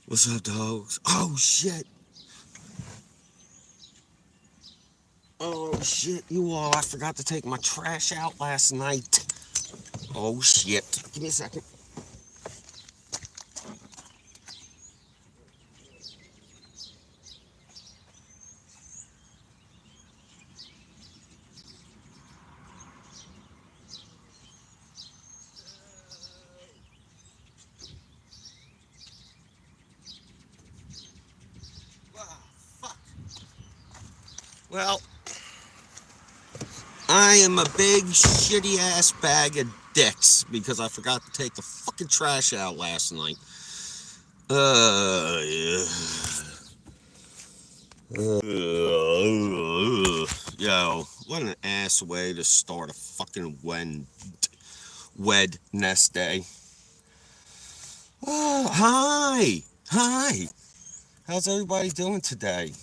What's up, dogs? Oh shit! Oh shit! You all, I forgot to take my trash out last night. Oh shit! Give me a second. Ah, fuck. Well, I am a big shitty ass bag of dicks because I forgot to take the fucking trash out last night. Yeah. Yo, what an ass way to start a fucking Wednesday. Oh, hi. Hi. How's everybody doing today?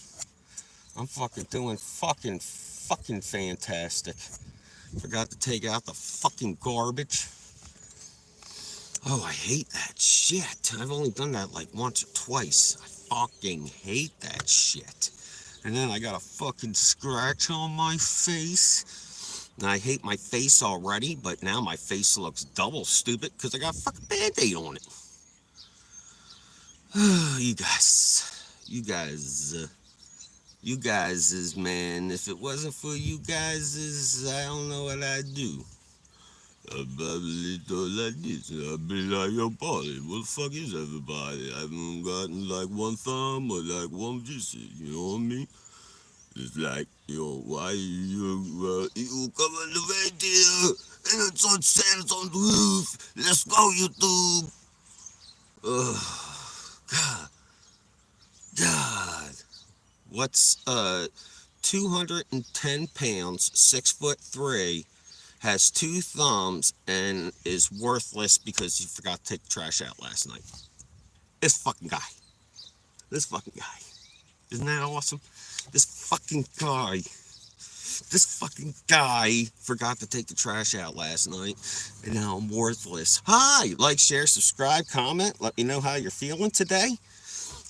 I'm fucking doing fucking fantastic. Forgot to take out the fucking garbage. Oh, I hate that shit. I've only done that like once or twice. I fucking hate that shit. And then I got a fucking scratch on my face. And I hate my face already, but now my face looks double stupid because I got a fucking band-aid on it. You guys. You guys. You guys is, man, if it wasn't for you guys is, I don't know what I'd do. I probably thought like this. I'd be like, yo, party, what the fuck is everybody? I haven't gotten like one thumb or like one visit, you know what I mean? It's like, yo, why you come on the radio and it's on set, it's on the roof. Let's go, YouTube. God, God. What's 210 pounds, 6'3", has two thumbs, and is worthless because he forgot to take the trash out last night. This fucking guy. This fucking guy. Isn't that awesome? This fucking guy. This fucking guy forgot to take the trash out last night, and now I'm worthless. Hi! Like, share, subscribe, comment. Let me know how you're feeling today.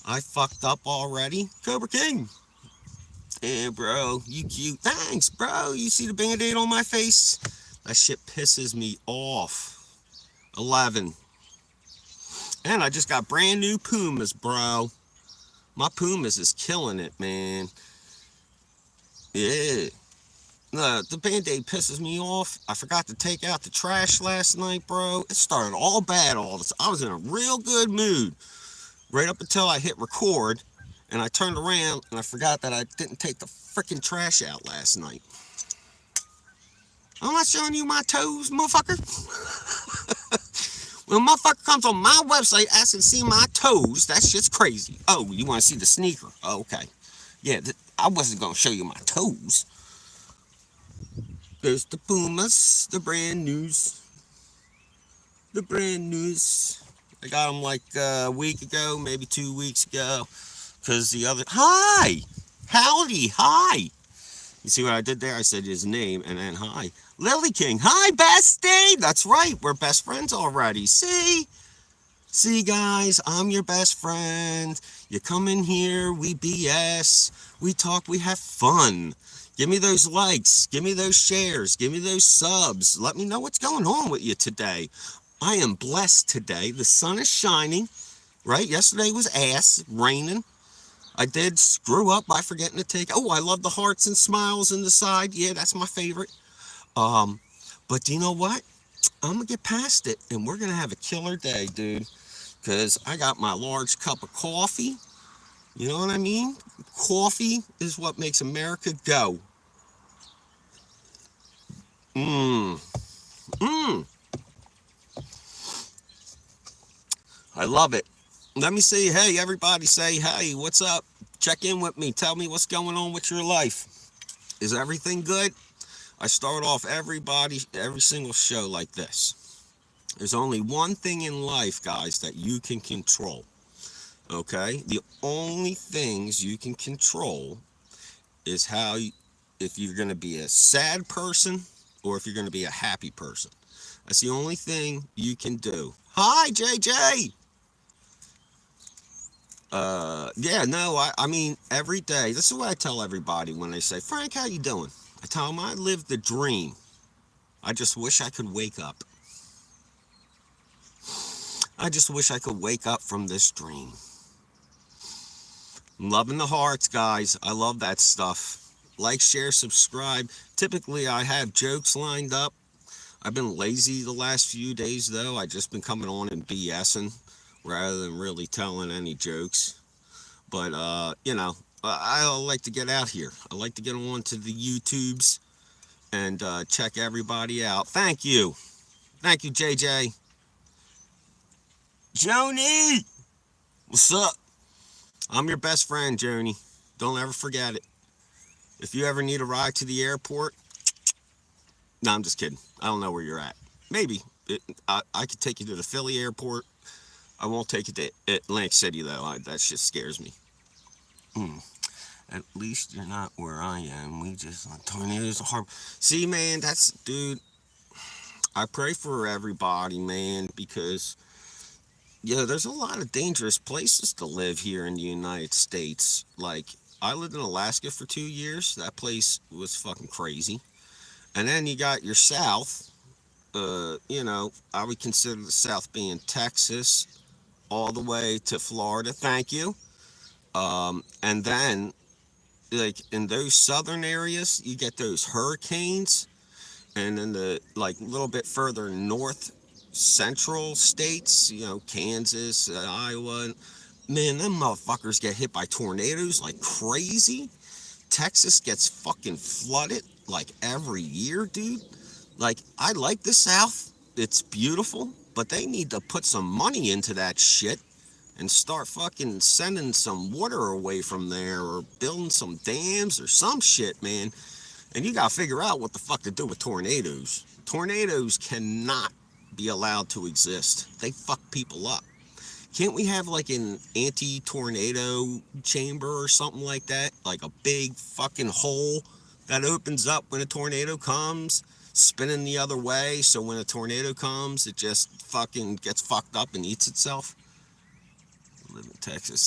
I fucked up already. Cobra King. Yeah, bro, you cute. Thanks, bro. You see the band-aid on my face? That shit pisses me off. 11. And I just got brand new Pumas, bro. My Pumas is killing it, man. Yeah. The band-aid pisses me off. I forgot to take out the trash last night, bro. It started all bad all this. I was in a real good mood right up until I hit record, and I turned around and I forgot that I didn't take the freaking trash out last night. I'm not showing you my toes, motherfucker. When a motherfucker comes on my website asking to see my toes, that shit's crazy. Oh, you want to see the sneaker? Oh, okay. Yeah, I wasn't going to show you my toes. There's the Pumas, the brand news. The brand news. I got them like a week ago, maybe 2 weeks ago. Because the other... Hi! Howdy, hi! You see what I did there? I said his name and then hi. Lily King. Hi, bestie! That's right. We're best friends already. See? See, guys, I'm your best friend. You come in here, we BS. We talk, we have fun. Give me those likes. Give me those shares. Give me those subs. Let me know what's going on with you today. I am blessed today. The sun is shining, right? Yesterday was ass, raining. I did screw up by forgetting to take... Oh, I love the hearts and smiles in the side. Yeah, that's my favorite. But you know what? I'm going to get past it, and we're going to have a killer day, dude. Because I got my large cup of coffee. You know what I mean? Coffee is what makes America go. Mmm. Mmm. I love it. Let me say, hey, everybody say, hey, what's up? Check in with me. Tell me what's going on with your life. Is everything good? I start off every single show like this. There's only one thing in life, guys, that you can control. Okay? The only things you can control is if you're going to be a sad person or if you're going to be a happy person. That's the only thing you can do. Hi, JJ. Yeah, no, I mean, every day, this is what I tell everybody when they say, Frank, how you doing? I tell them I live the dream. I just wish I could wake up. I just wish I could wake up from this dream. I'm loving the hearts, guys. I love that stuff. Like, share, subscribe. Typically, I have jokes lined up. I've been lazy the last few days, though. I just been coming on and BSing rather than really telling any jokes. But, I like to get out here. I like to get on to the YouTubes and check everybody out. Thank you. Thank you, JJ. Joni! What's up? I'm your best friend, Joni. Don't ever forget it. If you ever need a ride to the airport, no, I'm just kidding. I don't know where you're at. Maybe. I could take you to the Philly airport. I won't take you to Atlantic City, though. That shit scares me. At least you're not where I am. We just tornadoes are hard. See, man, dude. I pray for everybody, man, because there's a lot of dangerous places to live here in the United States. Like, I lived in Alaska for 2 years. That place was fucking crazy. And then you got your South. I would consider the South being Texas all the way to Florida. Thank you. And then, like, in those southern areas, you get those hurricanes. And then the, like, little bit further north central states, Kansas, Iowa. Man, them motherfuckers get hit by tornadoes like crazy. Texas gets fucking flooded like every year, dude. Like, I like the South. It's beautiful, but they need to put some money into that shit and start fucking sending some water away from there or building some dams or some shit, man. And you gotta figure out what the fuck to do with tornadoes. Tornadoes cannot be allowed to exist. They fuck people up. Can't we have like an anti-tornado chamber or something like that? Like a big fucking hole that opens up when a tornado comes, spinning the other way, so when a tornado comes, it just fucking gets fucked up and eats itself. I live in Texas.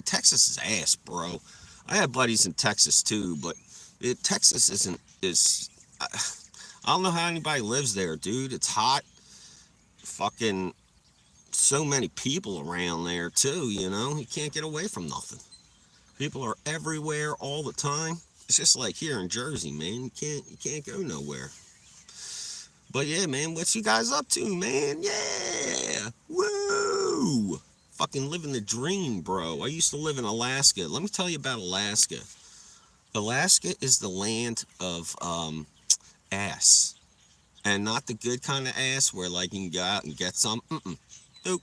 Texas is ass, bro. I have buddies in Texas too, but Texas I don't know how anybody lives there, dude. It's hot. Fucking so many people around there too, you can't get away from nothing. People are everywhere all the time. It's just like here in Jersey, man. You can't go nowhere. But yeah, man, what you guys up to, man? Yeah. Woo! Fucking living the dream, bro. I used to live in Alaska. Let me tell you about Alaska. Alaska is the land of ass. And not the good kind of ass where like you can go out and get some. Nope.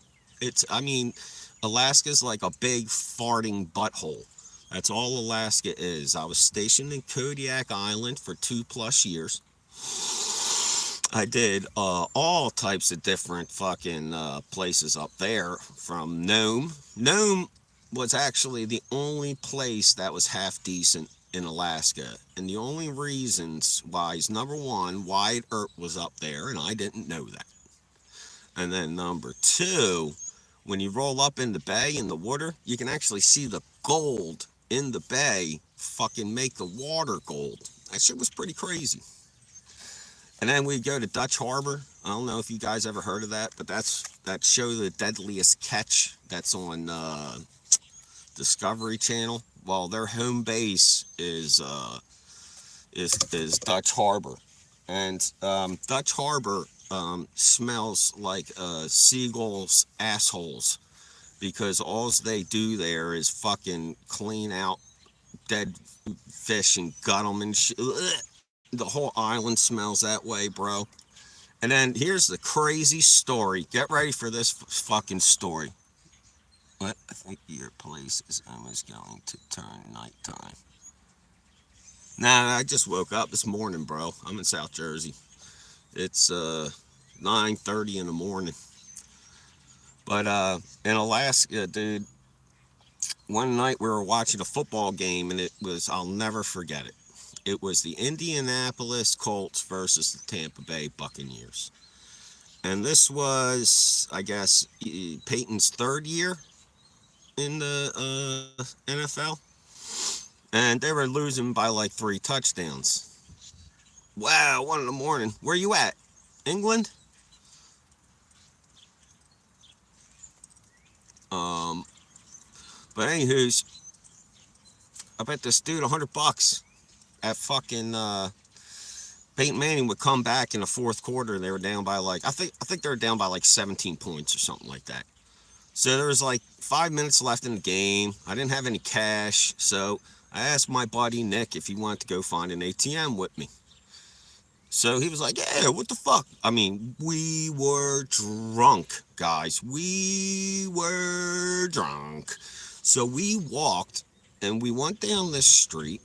Alaska's like a big farting butthole. That's all Alaska is. I was stationed in Kodiak Island for 2+ years. I did all types of different fucking places up there, from Nome. Nome was actually the only place that was half decent in Alaska. And the only reasons why is, number one, Wyatt Earp was up there, and I didn't know that. And then number two, when you roll up in the bay in the water, you can actually see the gold in the bay fucking make the water gold. That shit was pretty crazy. And then we go to Dutch Harbor. I don't know if you guys ever heard of that, but that show, The Deadliest Catch, that's on Discovery Channel. Well, their home base is Dutch Harbor, and Dutch Harbor smells like seagulls' assholes, because all they do there is fucking clean out dead fish and gut them and shit. The whole island smells that way, bro. And then here's the crazy story. Get ready for this fucking story. What? I think your place is almost going to turn nighttime. Nah, I just woke up this morning, bro. I'm in South Jersey. It's 9:30 in the morning. But in Alaska, dude, one night we were watching a football game, and I'll never forget it. It was the Indianapolis Colts versus the Tampa Bay Buccaneers. And this was, I guess, Peyton's third year. in the NFL, and they were losing by like 3 touchdowns. Wow, 1 in the morning. Where you at? England? Um, but anywho's, I bet this dude $100 at fucking Peyton Manning would come back in the fourth quarter. They were down by like I think they were down by like 17 points or something like that. So there was like 5 minutes left in the game. I didn't have any cash, so I asked my buddy Nick if he wanted to go find an ATM with me. So he was like, "Yeah, what the fuck?" I mean, we were drunk, guys. We were drunk. So we walked and we went down this street,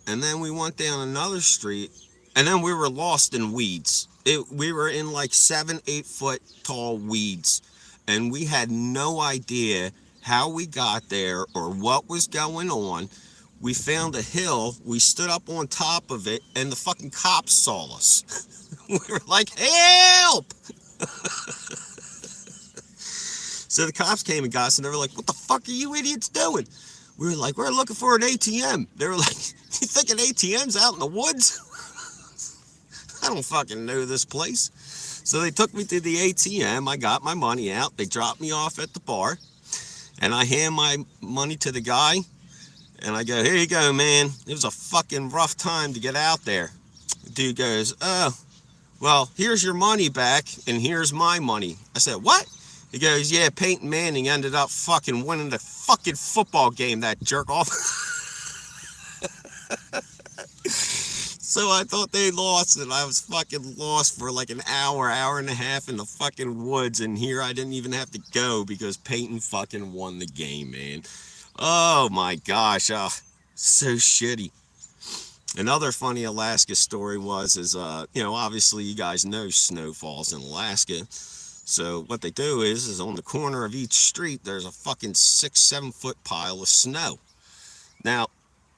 and then we went down another street, and then we were lost in weeds. We were in like 7, 8 foot tall weeds, and we had no idea how we got there or what was going on. We found a hill, we stood up on top of it, and the fucking cops saw us. We were like, "Help!" So the cops came and got us, and they were like, "What the fuck are you idiots doing?" We were like, "We're looking for an ATM." They were like, "You think an ATM's out in the woods?" I don't fucking know this place. So they took me to the ATM. I got my money out. They dropped me off at the bar, and I hand my money to the guy, and I go, "Here you go, man. It was a fucking rough time to get out there." The dude goes, "Oh, well, here's your money back, and here's my money." I said, "What?" He goes, "Yeah, Peyton Manning ended up fucking winning the fucking football game, that jerk off." So I thought they lost, and I was fucking lost for like an hour, hour and a half in the fucking woods, and here I didn't even have to go because Peyton fucking won the game, man. Oh my gosh, so shitty. Another funny Alaska story obviously you guys know snow falls in Alaska. So what they do is on the corner of each street, there's a fucking 6, 7 foot pile of snow. Now,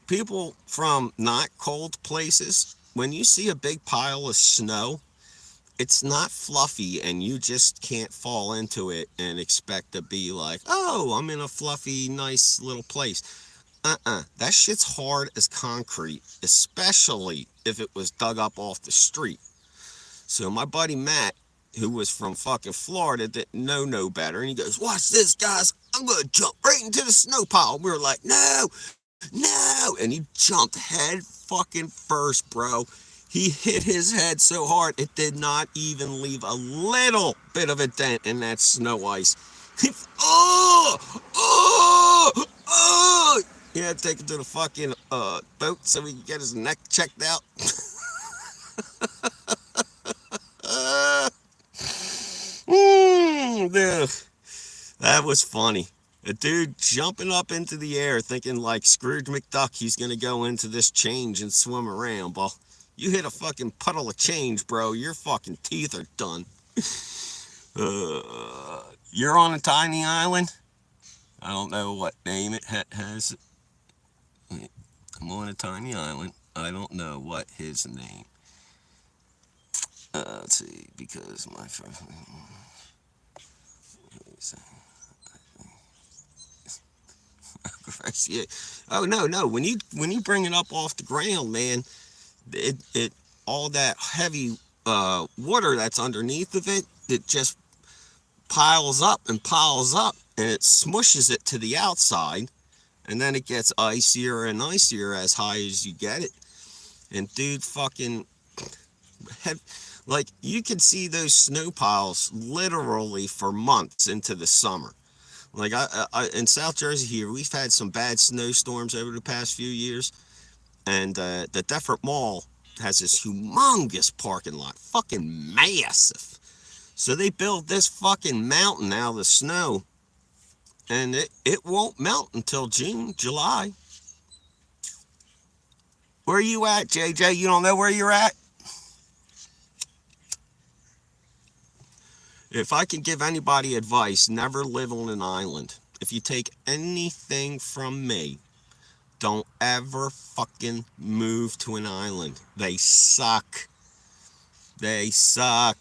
people from not cold places, when you see a big pile of snow, it's not fluffy, and you just can't fall into it and expect to be like, "Oh, I'm in a fluffy, nice little place." That shit's hard as concrete, especially if it was dug up off the street. So my buddy Matt, who was from fucking Florida, didn't know no better, and he goes, "Watch this, guys. I'm gonna jump right into the snow pile." We were like, "No, no," and he jumped head fucking first, bro. He hit his head so hard it did not even leave a little bit of a dent in that snow ice. Oh, oh, oh! He had to take him to the fucking boat so he could get his neck checked out. Dude, that was funny. A dude jumping up into the air thinking like Scrooge McDuck he's gonna go into this change and swim around. Well, you hit a fucking puddle of change, bro. Your fucking teeth are done. You're on a tiny island? I don't know what name it has. Wait, I'm on a tiny island. I don't know what his name. Let's see, because my first. Yeah. Oh no. When you bring it up off the ground, man, it all that heavy water that's underneath of it, it just piles up and piles up, and it smushes it to the outside, and then it gets icier and icier as high as you get it. And dude, fucking head, like you can see those snow piles literally for months into the summer. Like in South Jersey here, we've had some bad snowstorms over the past few years, and the Deffert Mall has this humongous parking lot, fucking massive. So they built this fucking mountain out of the snow, and it won't melt until June, July. Where are you at, JJ? You don't know where you're at? If I can give anybody advice, never live on an island. If you take anything from me, don't ever fucking move to an island. They suck. They suck.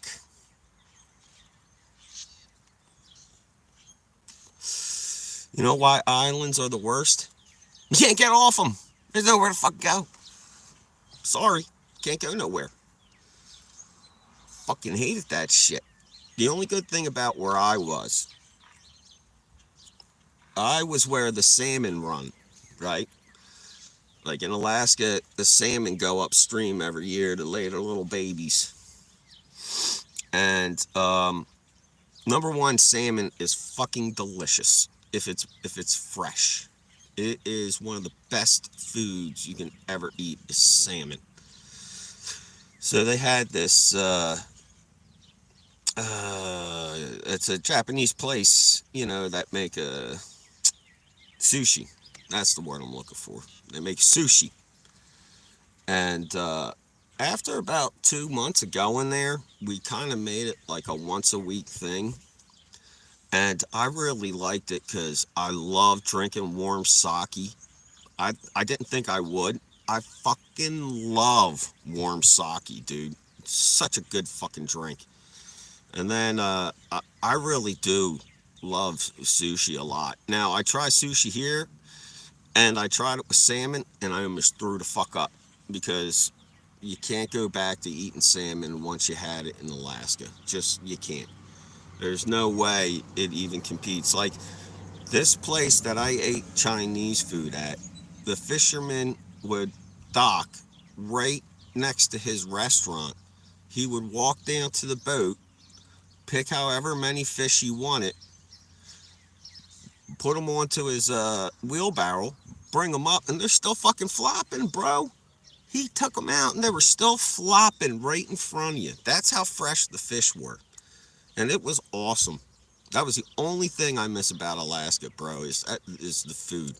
You know why islands are the worst? You can't get off them. There's nowhere to fucking go. Sorry, can't go nowhere. Fucking hated that shit. The only good thing about where I was where the salmon run, right? Like in Alaska, the salmon go upstream every year to lay their little babies. And number one, salmon is fucking delicious if it's fresh. It is one of the best foods you can ever eat is salmon. So they had this. It's a Japanese place, that make a sushi. That's the word I'm looking for. They make sushi, and after about 2 months of going there, we kind of made it like a once a week thing. And I really liked it because I love drinking warm sake. I didn't think I would. I fucking love warm sake, dude. It's such a good fucking drink. And then I really do love sushi a lot. Now, I try sushi here, and I tried it with salmon, and I almost threw the fuck up because you can't go back to eating salmon once you had it in Alaska. Just, you can't. There's no way it even competes. Like, this place that I ate Chinese food at, the fisherman would dock right next to his restaurant. He would walk down to the boat, pick however many fish he wanted, put them onto his wheelbarrow, bring them up, and they're still fucking flopping, bro. He took them out, and they were still flopping right in front of you. That's how fresh the fish were. And it was awesome. That was the only thing I miss about Alaska, bro, is the food.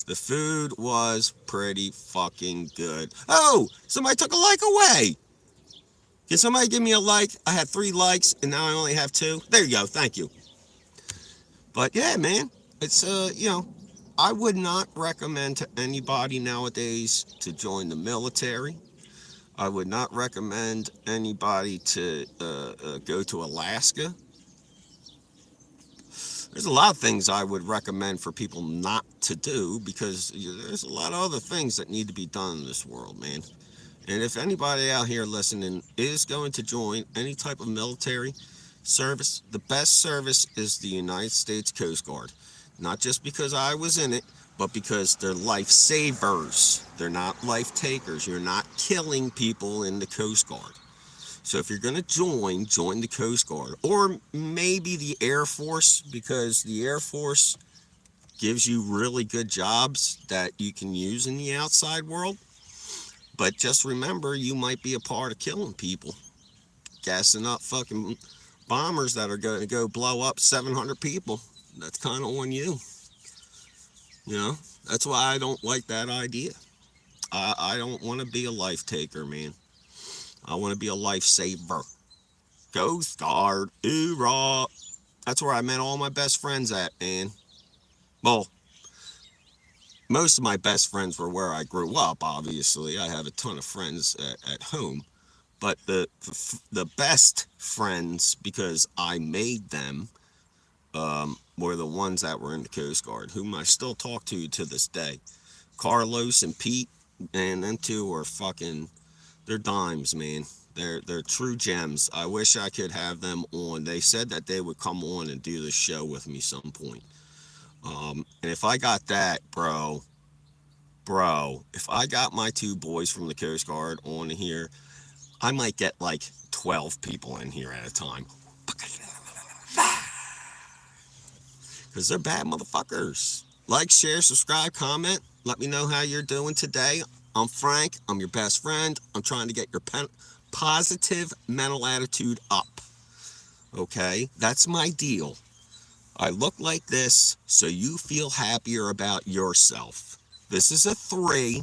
The food was pretty fucking good. Oh, somebody took a like away. Can somebody give me a like? I had 3 likes, and now I only have 2. There you go. Thank you. But yeah, man, it's, I would not recommend to anybody nowadays to join the military. I would not recommend anybody to go to Alaska. There's a lot of things I would recommend for people not to do because there's a lot of other things that need to be done in this world, man. And if anybody out here listening is going to join any type of military service, the best service is the United States Coast Guard. Not just because I was in it, but because they're lifesavers. They're not life takers. You're not killing people in the Coast Guard. So if you're going to join the Coast Guard, or maybe the Air Force, because the Air Force gives you really good jobs that you can use in the outside world. But just remember, you might be a part of killing people, gassing up fucking bombers that are going to go blow up 700 people. That's kind of on you. That's why I don't like that idea. I don't want to be a life taker, man. I want to be a lifesaver. Coast Guard, hoorah. That's where I met all my best friends at, man. Well, most of my best friends were where I grew up, obviously. I have a ton of friends at home. But the best friends, because I made them, were the ones that were in the Coast Guard, whom I still talk to this day. Carlos and Pete, man, them two are fucking... They're dimes, man. They're true gems. I wish I could have them on. They said that they would come on and do this show with me some point. And if I got that, bro, if I got my 2 boys from the Coast Guard on here, I might get like 12 people in here at a time. Because they're bad motherfuckers. Like, share, subscribe, comment. Let me know how you're doing today. I'm Frank. I'm your best friend. I'm trying to get your positive mental attitude up. Okay? That's my deal. I look like this so you feel happier about yourself. This is a 3.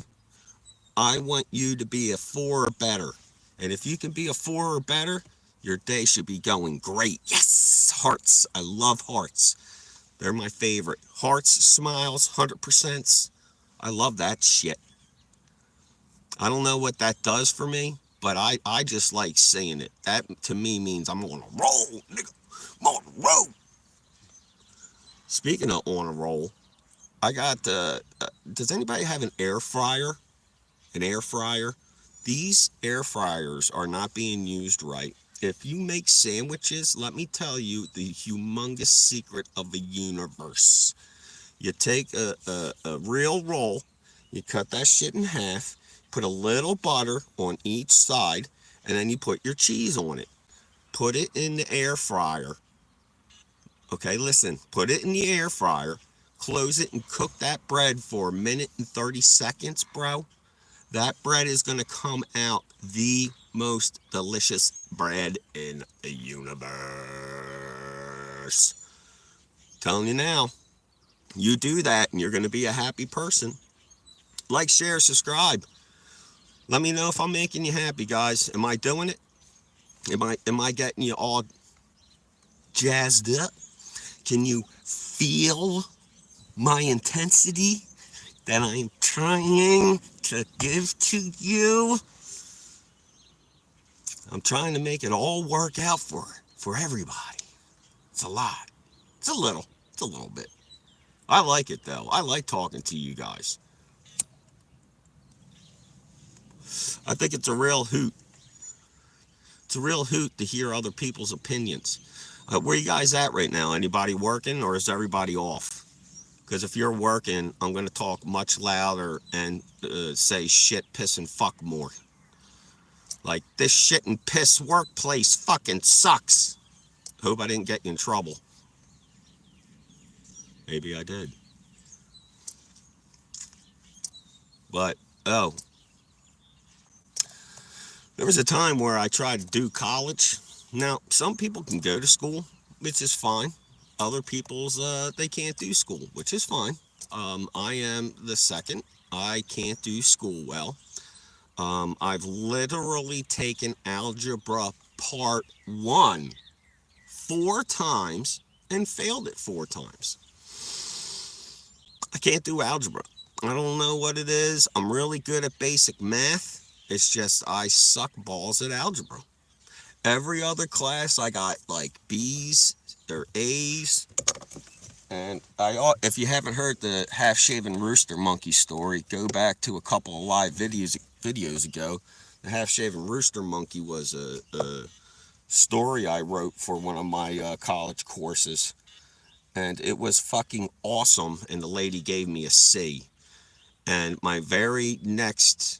I want you to be a 4 or better. And if you can be a 4 or better, your day should be going great. Yes! Hearts. I love hearts. They're my favorite. Hearts, smiles, 100%. I love that shit. I don't know what that does for me, but I just like saying it. That, to me, means I'm on a roll, nigga. I'm on a roll. Speaking of on a roll, I got. Does anybody have an air fryer? An air fryer? These air fryers are not being used right. If you make sandwiches, let me tell you the humongous secret of the universe. You take a real roll, you cut that shit in half, put a little butter on each side, and then you put your cheese on it. Put it in the air fryer. Okay, listen, put it in the air fryer, close it, and cook that bread for a minute and 30 seconds, bro. That bread is going to come out the most delicious bread in the universe. Telling you now, you do that and you're going to be a happy person. Like, share, subscribe. Let me know if I'm making you happy, guys. Am I doing it? Am I getting you all jazzed up? Can you feel my intensity that I'm trying to give to you? I'm trying to make it all work out for everybody. It's a lot. It's a little. It's a little bit. I like it though. I like talking to you guys. I think it's a real hoot. It's a real hoot to hear other people's opinions. Where you guys at right now? Anybody working or is everybody off? Because if you're working, I'm going to talk much louder and say shit, piss, and fuck more. Like, this shit and piss workplace fucking sucks. Hope I didn't get you in trouble. Maybe I did. But, oh. There was a time where I tried to do college. Now, some people can go to school, which is fine. Other people's, they can't do school, which is fine. I am the second. I can't do school well. I've literally taken algebra part 1 4 times and failed it 4 times. I can't do algebra. I don't know what it is. I'm really good at basic math. It's just I suck balls at algebra. Every other class I got like B's or A's. And if you haven't heard the half-shaven rooster monkey story, go back to a couple of live videos ago. The half-shaven rooster monkey was a story I wrote for one of my college courses. And it was fucking awesome. And the lady gave me a C. And my very next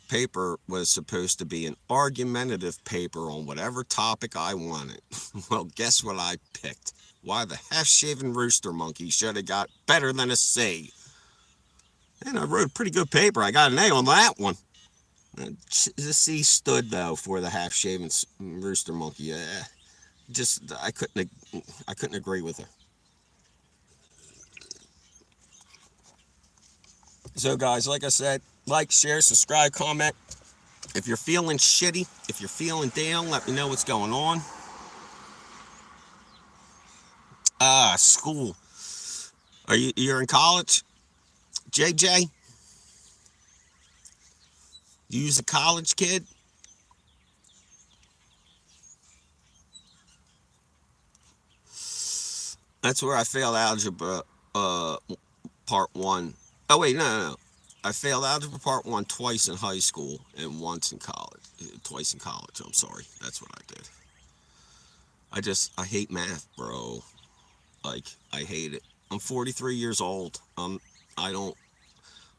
paper was supposed to be an argumentative paper on whatever topic I wanted. Well, guess what I picked? Why the half-shaven rooster monkey should have got better than a C. And I wrote a pretty good paper. I got an A on that one. The C stood though for the half-shaven rooster monkey. Just I couldn't agree with her. So guys, like I said, like, share, subscribe, comment. If you're feeling shitty, if you're feeling down, let me know what's going on. School. You're in college? JJ? You's a college kid? That's where I failed algebra part 1. Oh wait, no. I failed algebra part 1 twice in high school and once in college. Twice in college, I'm sorry. That's what I did. I hate math, bro. Like, I hate it. I'm 43 years old. I don't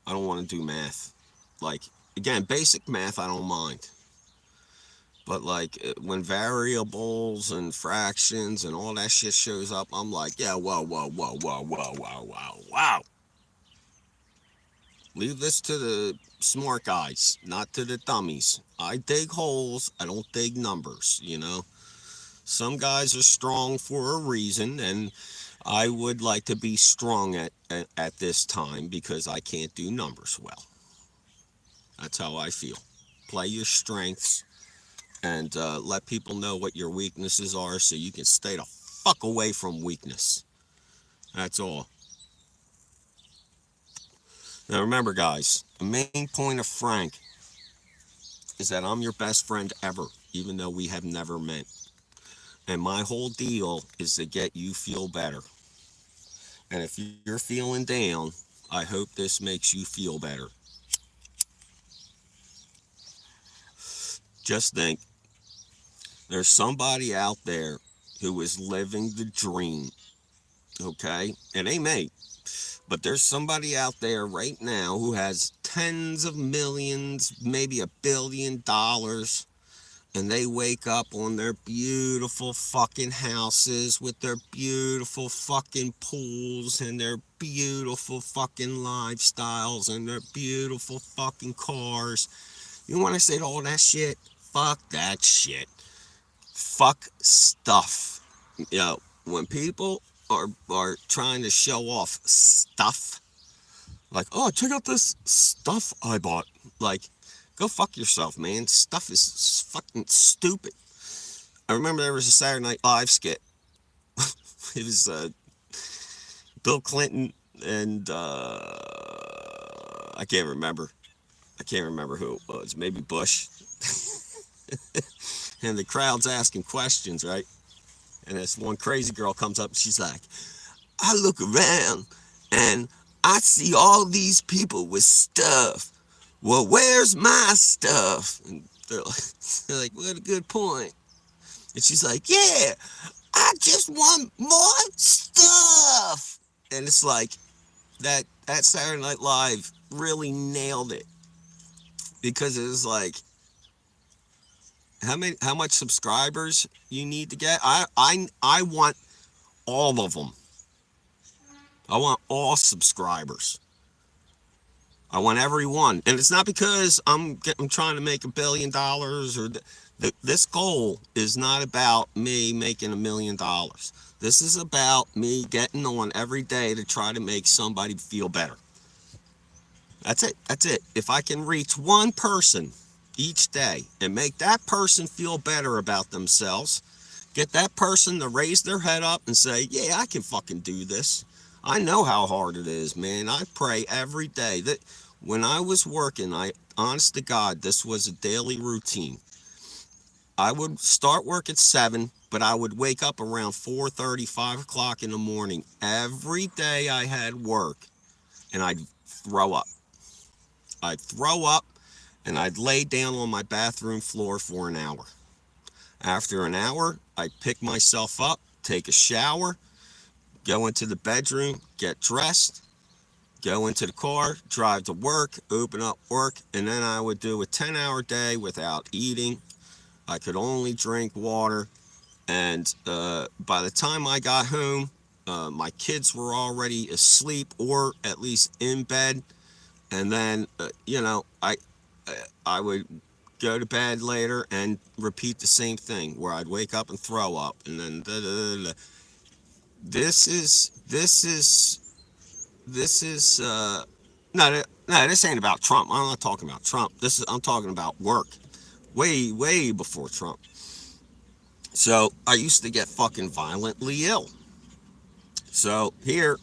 want to do math. Like, again, basic math I don't mind. But like, when variables and fractions and all that shit shows up, I'm like, yeah, whoa. Leave this to the smart guys, not to the dummies. I dig holes, I don't dig numbers, you know? Some guys are strong for a reason, and I would like to be strong at this time because I can't do numbers well. That's how I feel. Play your strengths and let people know what your weaknesses are so you can stay the fuck away from weakness. That's all. Now remember, guys, the main point of Frank is that I'm your best friend ever, even though we have never met. And my whole deal is to get you feel better. And if you're feeling down, I hope this makes you feel better. Just think, there's somebody out there who is living the dream, okay? It ain't me, but there's somebody out there right now who has tens of millions, maybe $1 billion, and they wake up on their beautiful fucking houses with their beautiful fucking pools and their beautiful fucking lifestyles and their beautiful fucking cars. You want to say all that shit? Fuck that shit. Fuck stuff. You know, when people are trying to show off stuff, like, oh, check out this stuff I bought. Like, go fuck yourself, man. Stuff is fucking stupid. I remember there was a Saturday Night Live skit. It was Bill Clinton and I can't remember. I can't remember who it was. Maybe Bush. And the crowd's asking questions, right? And this one crazy girl comes up and she's like, I look around and I see all these people with stuff. Well, where's my stuff? And they're like, what a good point. And she's like, yeah, I just want more stuff. And it's like, that Saturday Night Live really nailed it. Because it was like, how much subscribers you need to get? I want all of them. I want all subscribers. I want everyone, and it's not because I'm trying to make $1 billion or this goal is not about me making $1 million. This is about me getting on every day to try to make somebody feel better. That's it. That's it. If I can reach one person each day and make that person feel better about themselves, get that person to raise their head up and say, yeah, I can fucking do this. I know how hard it is, man. I pray every day. That when I was working, honest to God, this was a daily routine. I would start work at 7, but I would wake up around 4:30, 5 o'clock in the morning. Every day I had work, and I'd throw up. I'd throw up, and I'd lay down on my bathroom floor for an hour. After an hour, I'd pick myself up, take a shower, go into the bedroom, get dressed, go into the car, drive to work, open up work, and then I would do a 10-hour day without eating. I could only drink water, and by the time I got home, my kids were already asleep or at least in bed, and then I would go to bed later and repeat the same thing where I'd wake up and throw up, and then this is no, this ain't about Trump. I'm not talking about Trump. I'm talking about work. Way before Trump. So I used to get fucking violently ill. So here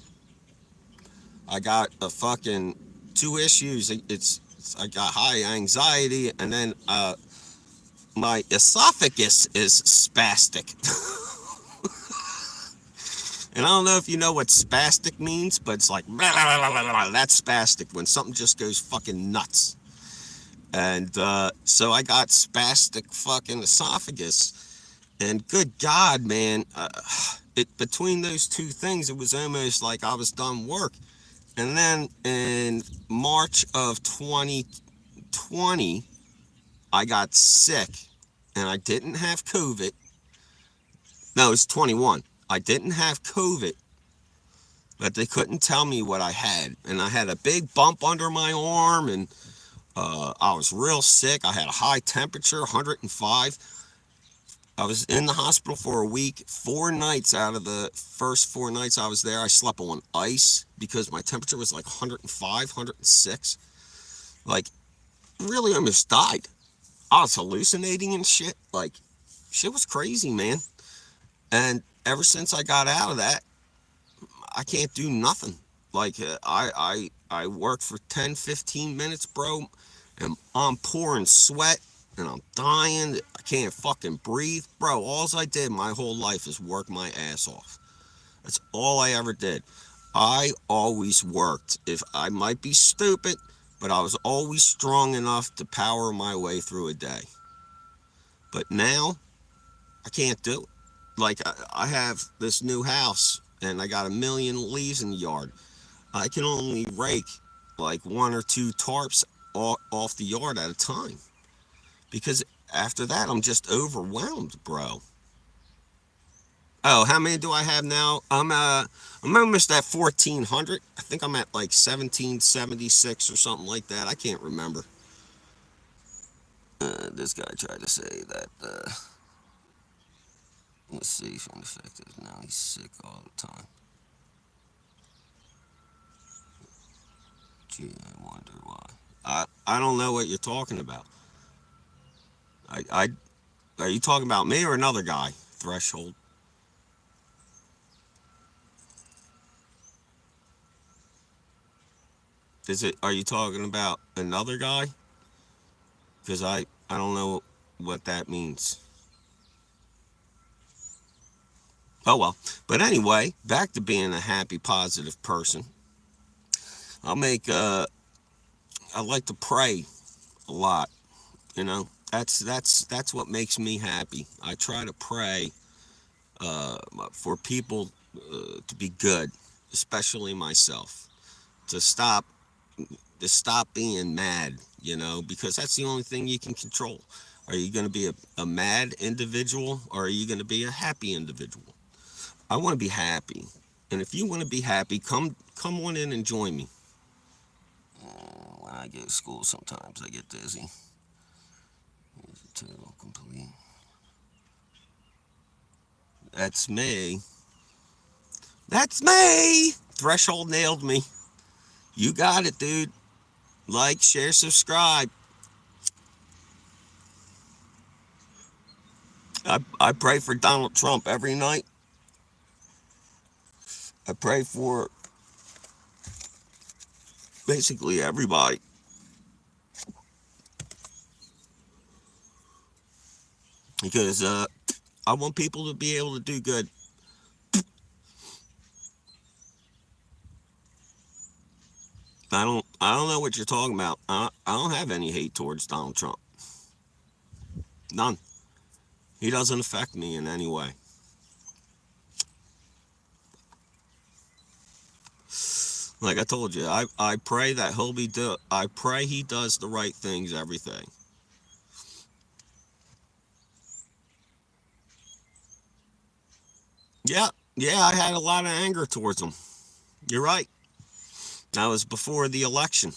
I got a fucking 2 issues. I got high anxiety, and then my esophagus is spastic. And I don't know if you know what spastic means, but it's like, blah, blah, blah, blah, blah. That's spastic, when something just goes fucking nuts. And so I got spastic fucking esophagus. And good God, man, between those 2 things, it was almost like I was done work. And then in March of 2020, I got sick, and I didn't have COVID. No, it's 21. I didn't have COVID, but they couldn't tell me what I had. And I had a big bump under my arm, and I was real sick. I had a high temperature, 105. I was in the hospital for a week. 4 nights out of the first 4 nights I was there, I slept on ice because my temperature was like 105, 106. Like, really almost died. I was hallucinating and shit. Like, shit was crazy, man. And ever since I got out of that, I can't do nothing. Like, I work for 10, 15 minutes, bro, and I'm pouring sweat, and I'm dying. I can't fucking breathe. Bro, all I did my whole life is work my ass off. That's all I ever did. I always worked. If I might be stupid, but I was always strong enough to power my way through a day. But now I can't do it. Like I have this new house and I got a million leaves in the yard. I can only rake like one or two tarps off the yard at a time because after that I'm just overwhelmed, bro. Oh, how many do I have now? I'm almost at 1400. I think I'm at like 1776 or something like that. I can't remember. This guy tried to say that was safe and effective. Now he's sick all the time. Gee, I wonder why. I don't know what you're talking about. I Are you talking about me or another guy? Threshold. Is it? Are you talking about another guy? Because I don't know what that means. Oh well. But anyway, back to being a happy, positive person. I'll make. I like to pray a lot. You know, that's what makes me happy. I try to pray for people to be good, especially myself, to stop being mad, because that's the only thing you can control. Are you going to be a mad individual or are you going to be a happy individual? I want to be happy. And if you want to be happy, come on in and join me. When I get to school, sometimes I get dizzy. Total complete. That's me. That's me. Threshold nailed me. You got it, dude. Like, share, subscribe. I pray for Donald Trump every night. I pray for basically everybody because I want people to be able to do good. I don't know what you're talking about. I don't have any hate towards Donald Trump. None. He doesn't affect me in any way. Like I told you, I pray that I pray he does the right things, everything. Yeah, yeah, I had a lot of anger towards him. You're right. That was before the election.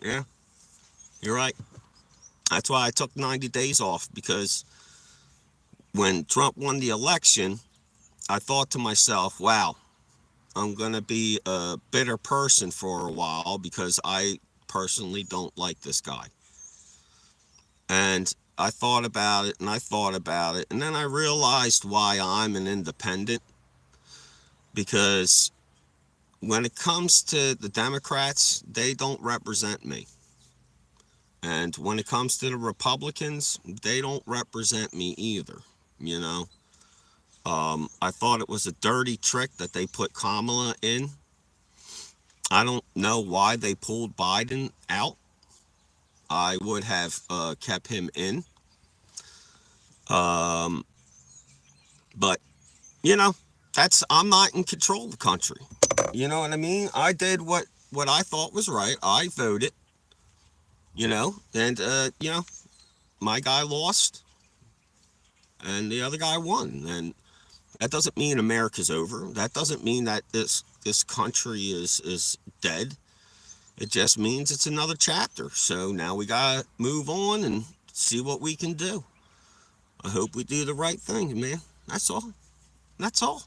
Yeah, you're right. That's why I took 90 days off because when Trump won the election, I thought to myself, wow, I'm going to be a bitter person for a while because I personally don't like this guy. And I thought about it and I thought about it. And then I realized why I'm an independent. Because when it comes to the Democrats, they don't represent me. And when it comes to the Republicans, they don't represent me either. You know, I thought it was a dirty trick that they put Kamala in. I don't know why they pulled Biden out. I would have kept him in. Um, but, you know, I'm not in control of the country. You know what I mean? I did what I thought was right. I voted, and, my guy lost and the other guy won. And that doesn't mean America's over. That doesn't mean that this country is dead. It just means it's another chapter. So now we gotta move on and see what we can do. I hope we do the right thing, man. That's all. That's all.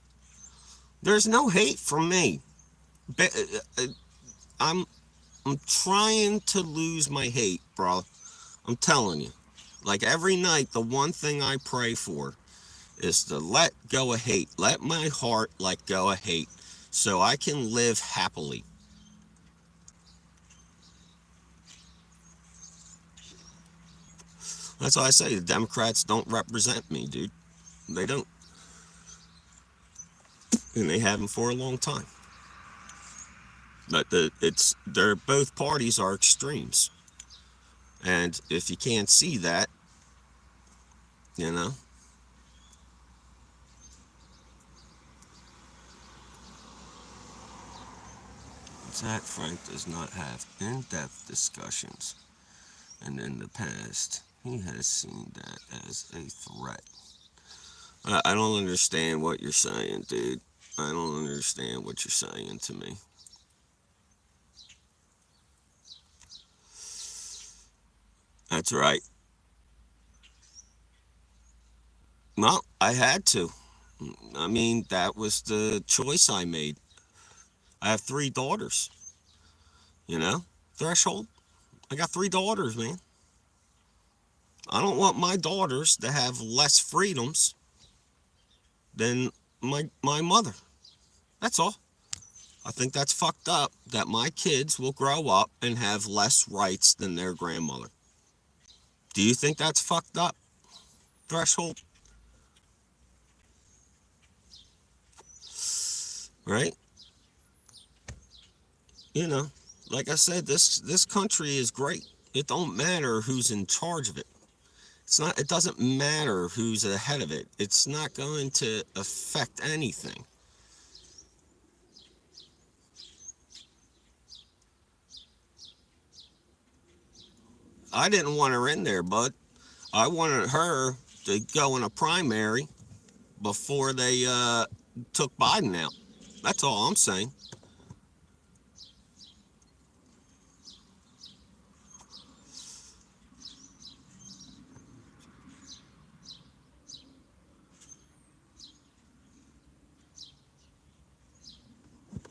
There's no hate from me. I'm I'm trying to lose my hate, bro. I'm telling you. Like every night, the one thing I pray for is to let go of hate. Let my heart let go of hate so I can live happily. That's why I say the Democrats don't represent me, dude. They don't. And they haven't for a long time. But they're both parties are extremes, and if you can't see that, you know. Zach Frank does not have in-depth discussions, and in the past, he has seen that as a threat. I don't understand what you're saying, dude. I don't understand what you're saying to me. That's right. Well, I had to. I mean, that was the choice I made. I have three daughters, you know? Threshold. I got three daughters, man. I don't want my daughters to have less freedoms than my mother. That's all. I think that's fucked up that my kids will grow up and have less rights than their grandmother. Do you think that's fucked up, Threshold? Right? You know, like I said, this country is great. It don't matter who's in charge of it. It doesn't matter who's ahead of it. It's not going to affect anything. I didn't want her in there, but I wanted her to go in a primary before they took Biden out. That's all I'm saying.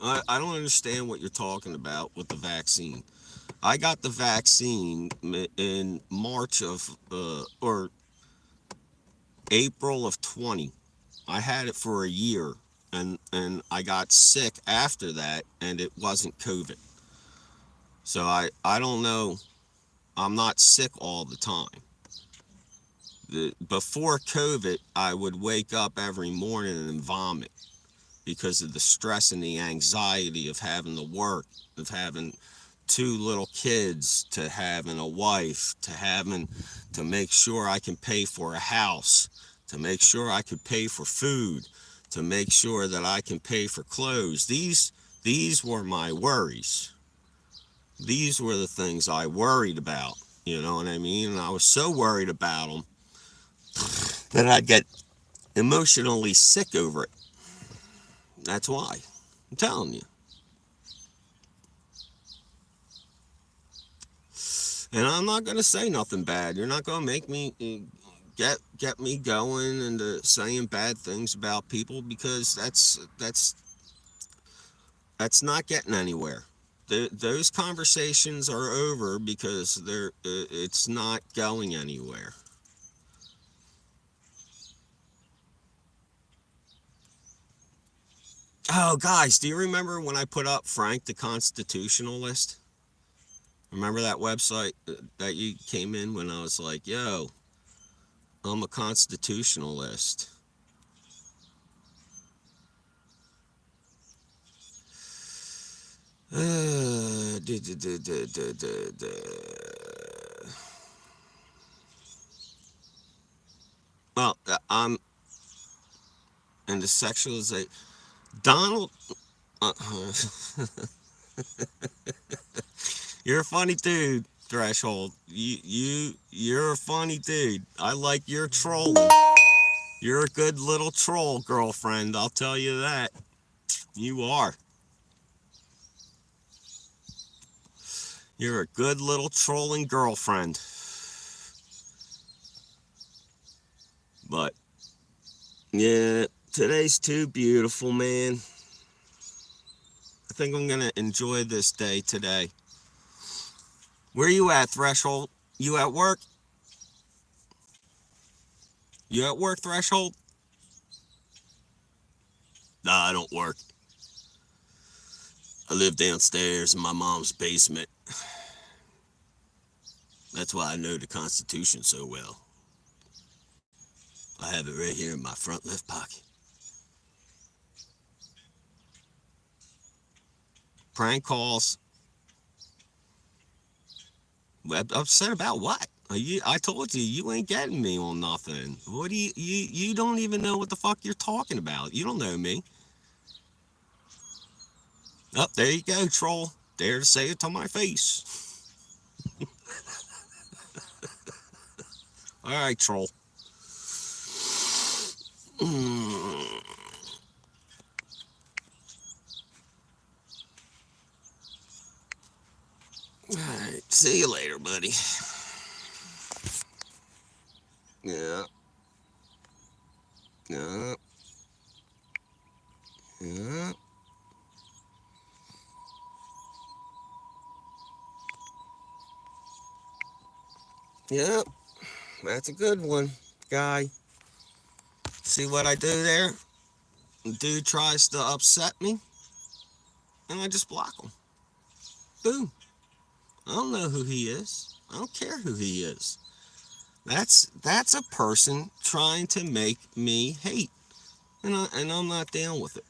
I don't understand what you're talking about with the vaccine. I got the vaccine in March of or April of 20. I had it for a year, and I got sick after that, and it wasn't COVID. So I don't know. I'm not sick all the time. Before COVID, I would wake up every morning and vomit because of the stress and the anxiety of having to work, of having two little kids, to having a wife, to having to make sure I can pay for a house, to make sure I could pay for food, to make sure that I can pay for clothes. These were my worries. These were the things I worried about. You know what I mean? And I was so worried about them that I'd get emotionally sick over it. That's why. I'm telling you. And I'm not gonna say nothing bad. You're not gonna make me get me going into saying bad things about people, because that's not getting anywhere. Those conversations are over because it's not going anywhere. Oh, guys, do you remember when I put up Frank the Constitutionalist? Remember that website that you came in when I was like, yo, I'm a constitutionalist. Uh, duh, duh, duh, duh, duh, duh, duh. Well, I'm into sexualization. Donald, uh, you're a funny dude, Threshold. You're a funny dude. I like your trolling. You're a good little troll, girlfriend. I'll tell you that. You are. You're a good little trolling girlfriend. But yeah, today's too beautiful, man. I think I'm gonna enjoy this day today. Where you at, Threshold? You at work? You at work, Threshold? Nah, I don't work. I live downstairs in my mom's basement. That's why I know the Constitution so well. I have it right here in my front left pocket. Prank calls. Upset about what? I told you, you ain't getting me on nothing. What do you don't even know what the fuck you're talking about. You don't know me. Oh, there you go, troll. Dare to say it to my face. All right, troll. All right, see you later, buddy. Yeah. Yeah. Yeah. Yep. That's a good one, guy. See what I do there? The dude tries to upset me, and I just block him. Boom. I don't know who he is. I don't care who he is. That's a person trying to make me hate, and I'm not down with it.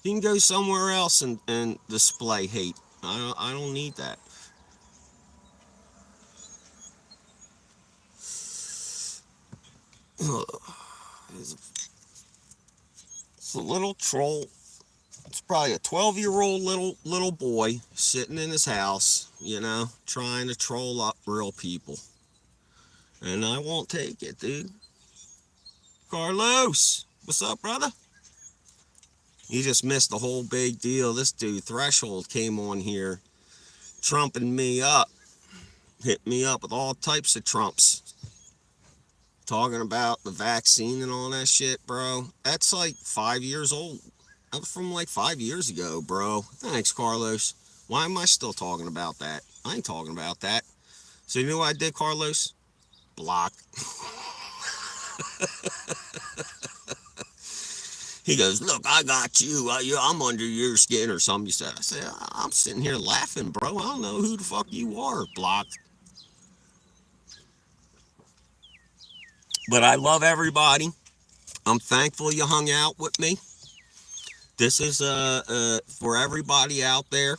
You can go somewhere else and display hate. I don't need that. It's a little troll. It's probably a 12-year-old little boy sitting in his house, trying to troll up real people. And I won't take it, dude. Carlos, what's up, brother? You just missed the whole big deal. This dude, Threshold, came on here trumping me up, hit me up with all types of trumps. Talking about the vaccine and all that shit, bro. That's like 5 years old. That was from like 5 years ago, bro. Thanks, Carlos. Why am I still talking about that? I ain't talking about that. So you know what I did, Carlos? Block. He goes, look, I got you. I'm under your skin or something. I said, I'm sitting here laughing, bro. I don't know who the fuck you are. Blocked. But I love everybody. I'm thankful you hung out with me. This is for everybody out there.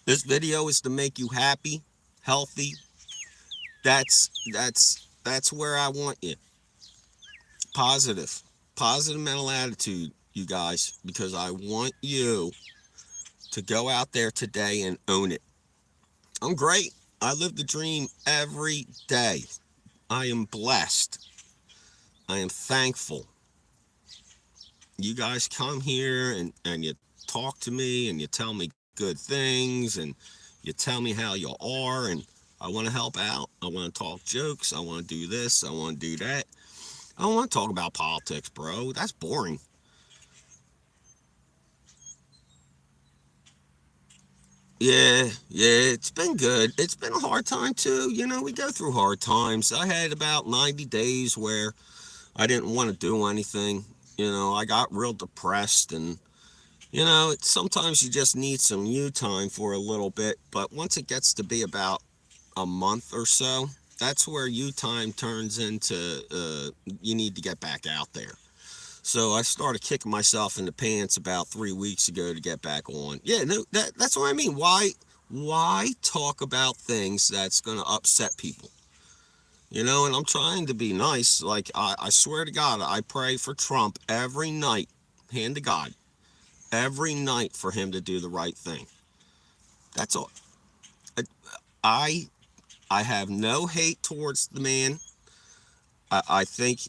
This video is to make you happy, healthy. That's where I want you. Positive mental attitude, you guys, because I want you to go out there today and own it. I'm great. I live the dream every day. I am blessed. I am thankful. You guys come here and you talk to me and you tell me good things and you tell me how you are, and I want to help out. I want to talk jokes. I want to do this. I want to do that. I don't want to talk about politics, bro. That's boring. Yeah, it's been good. It's been a hard time too. We go through hard times. I had about 90 days where I didn't want to do anything. I got real depressed, and sometimes you just need some you time for a little bit. But once it gets to be about a month or so, that's where you time turns into you need to get back out there. So I started kicking myself in the pants about 3 weeks ago to get back on. Yeah, no, that's what I mean. Why talk about things that's going to upset people? And I'm trying to be nice. Like, I swear to God, I pray for Trump every night, hand to God, every night for him to do the right thing. That's all. I, I have no hate towards the man. I think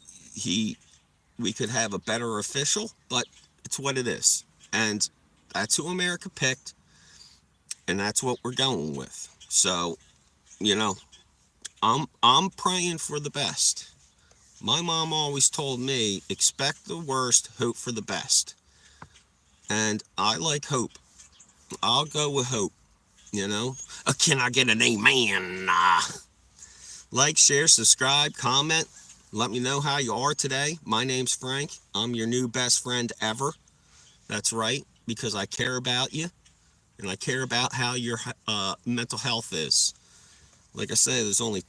we could have a better official, but it's what it is. And that's who America picked, and that's what we're going with. So, you know, I'm praying for the best. My mom always told me, expect the worst, hope for the best. And I like hope. I'll go with hope. Can I get an amen? Like, share, subscribe, comment. Let me know how you are today. My name's Frank. I'm your new best friend ever. That's right, because I care about you, and I care about how your mental health is. Like I said, there's only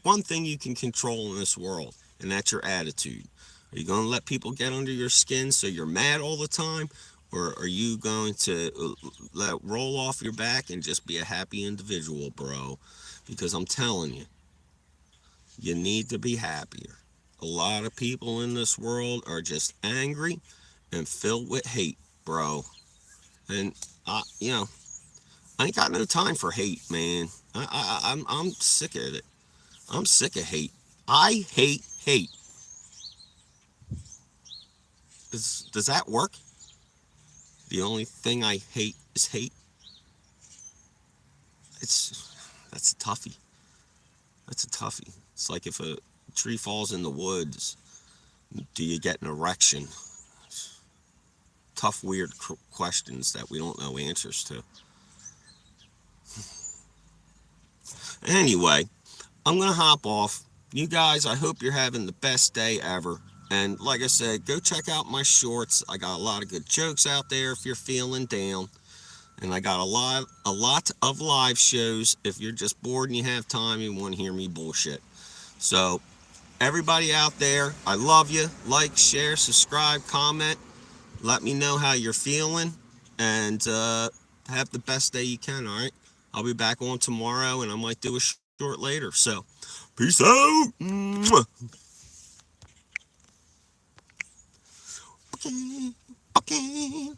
one thing you can control in this world, and that's your attitude. Are you going to let people get under your skin so you're mad all the time? Or are you going to let it roll off your back and just be a happy individual, bro? Because I'm telling you, you need to be happier. A lot of people in this world are just angry and filled with hate, bro. And I ain't got no time for hate, man. I'm sick of it. I'm sick of hate. I hate hate. Does that work? The only thing I hate is hate. That's a toughie. That's a toughie. It's like if a tree falls in the woods, do you get an erection? Tough, weird questions that we don't know answers to. Anyway, I'm gonna hop off. You guys, I hope you're having the best day ever. And like I said, go check out my shorts. I got a lot of good jokes out there if you're feeling down. And I got a lot of live shows if you're just bored and you have time and want to hear me bullshit. So, everybody out there, I love you. Like, share, subscribe, comment. Let me know how you're feeling. And have the best day you can, alright? I'll be back on tomorrow and I might do a short later. So, peace out. Mwah. Okay. Okay.